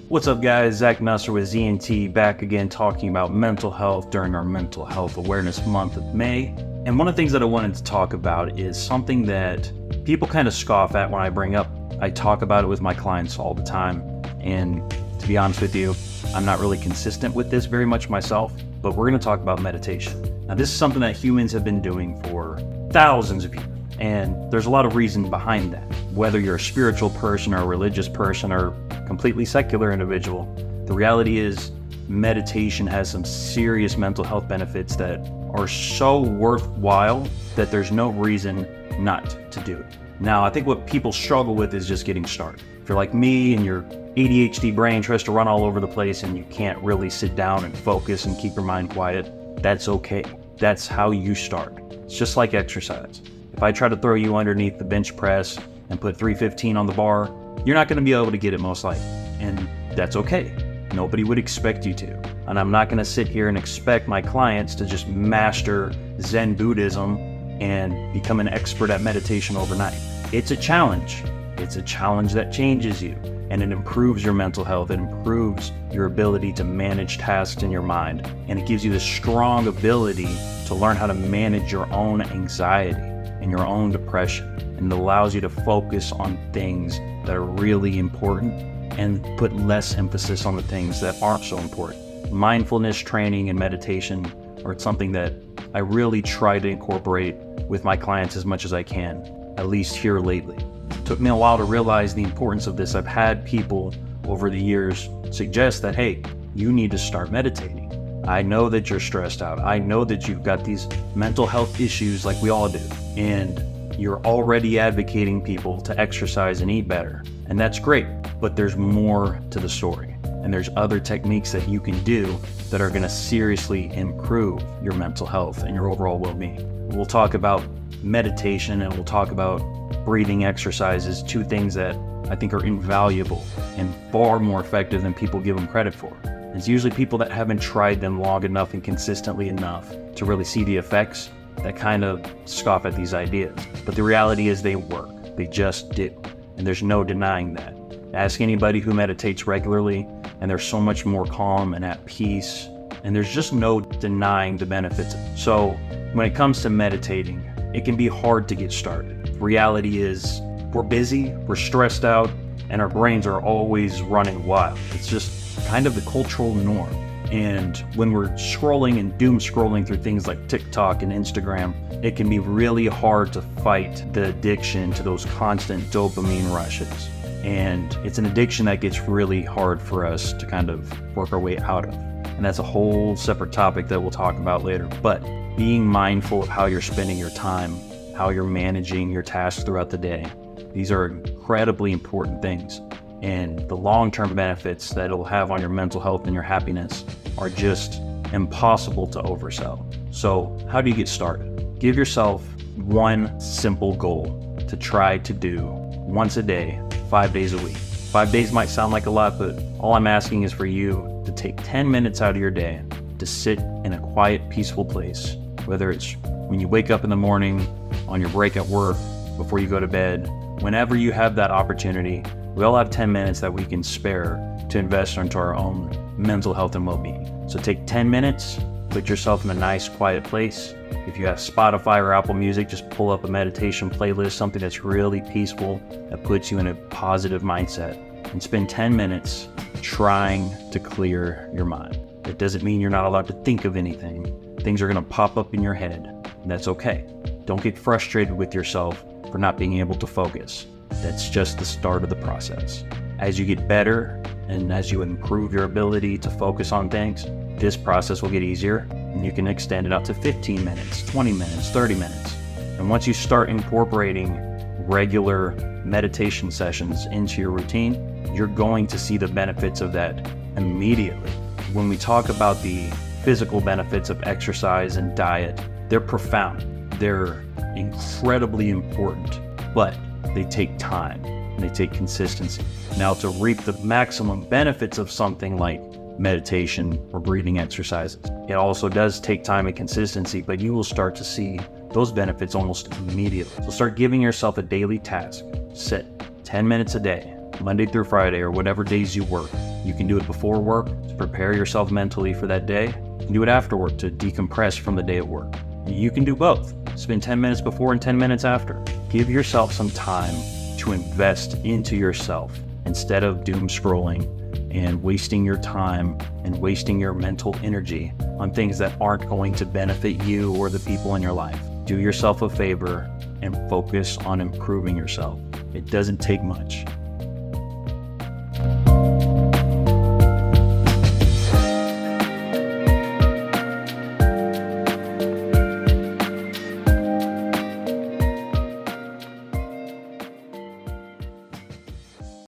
What's up, guys? Zach Nusser with ZNT back again talking about mental health during our Mental Health Awareness Month of May. And one of the things that I wanted to talk about is something that people kind of scoff at when I bring up. I talk about it with my clients all the time. And to be honest with you, I'm not really consistent with this very much myself, but we're going to talk about meditation. Now, this is something that humans have been doing for thousands of years. And there's a lot of reasons behind that. Whether you're a spiritual person or a religious person or completely secular individual, the reality is meditation has some serious mental health benefits that are so worthwhile that there's no reason not to do it. Now, I think what people struggle with is just getting started. If you're like me and your ADHD brain tries to run all over the place and you can't really sit down and focus and keep your mind quiet, that's okay. That's how you start. It's just like exercise. If I try to throw you underneath the bench press and put 315 on the bar, you're not going to be able to get it most likely. And that's okay. Nobody would expect you to. And I'm not going to sit here and expect my clients to just master Zen Buddhism and become an expert at meditation overnight. It's a challenge. It's a challenge that changes you, and it improves your mental health. It improves your ability to manage tasks in your mind. And it gives you the strong ability to learn how to manage your own anxiety and your own depression. And it allows you to focus on things that are really important and put less emphasis on the things that aren't so important. Mindfulness training and meditation are something that I really try to incorporate with my clients as much as I can, at least here lately. It took me a while to realize the importance of this. I've had people over the years suggest that, hey, you need to start meditating. I know that you're stressed out. I know that you've got these mental health issues like we all do. And you're already advocating people to exercise and eat better. And that's great, but there's more to the story. And there's other techniques that you can do that are gonna seriously improve your mental health and your overall well-being. We'll talk about meditation and we'll talk about breathing exercises, two things that I think are invaluable and far more effective than people give them credit for. It's usually people that haven't tried them long enough and consistently enough to really see the effects that kind of scoff at these ideas. But the reality is they work. They just do. And there's no denying that. Ask anybody who meditates regularly, and they're so much more calm and at peace. And there's just no denying the benefits. So when it comes to meditating, it can be hard to get started. The reality is we're busy, we're stressed out, and our brains are always running wild. It's just kind of the cultural norm. And when we're scrolling and doom scrolling through things like TikTok and Instagram, it can be really hard to fight the addiction to those constant dopamine rushes. And it's an addiction that gets really hard for us to kind of work our way out of. And that's a whole separate topic that we'll talk about later. But being mindful of how you're spending your time, how you're managing your tasks throughout the day, these are incredibly important things. And the long-term benefits that it'll have on your mental health and your happiness are just impossible to oversell. So how do you get started? Give yourself one simple goal to try to do once a day, 5 days a week. 5 days might sound like a lot, but all I'm asking is for you to take 10 minutes out of your day to sit in a quiet, peaceful place, whether it's when you wake up in the morning, on your break at work, before you go to bed, whenever you have that opportunity. We all have 10 minutes that we can spare to invest into our own mental health and well-being. So take 10 minutes, put yourself in a nice, quiet place. If you have Spotify or Apple Music, just pull up a meditation playlist, something that's really peaceful, that puts you in a positive mindset, and spend 10 minutes trying to clear your mind. That doesn't mean you're not allowed to think of anything. Things are gonna pop up in your head, and that's okay. Don't get frustrated with yourself for not being able to focus. That's just the start of the process. As you get better and as you improve your ability to focus on things, this process will get easier and you can extend it up to 15 minutes, 20 minutes, 30 minutes. And once you start incorporating regular meditation sessions into your routine, you're going to see the benefits of that immediately. When we talk about the physical benefits of exercise and diet, they're profound. They're incredibly important, but they take time and they take consistency. Now, to reap the maximum benefits of something like meditation or breathing exercises, it also does take time and consistency, but you will start to see those benefits almost immediately. So start giving yourself a daily task. Sit 10 minutes a day, Monday through Friday or whatever days you work, You can do it before work to prepare yourself mentally for that day. You can do it after work to decompress from the day at work. You can do both. Spend 10 minutes before and 10 minutes after. Give yourself some time to invest into yourself instead of doom scrolling and wasting your time and wasting your mental energy on things that aren't going to benefit you or the people in your life. Do yourself a favor and focus on improving yourself. It doesn't take much.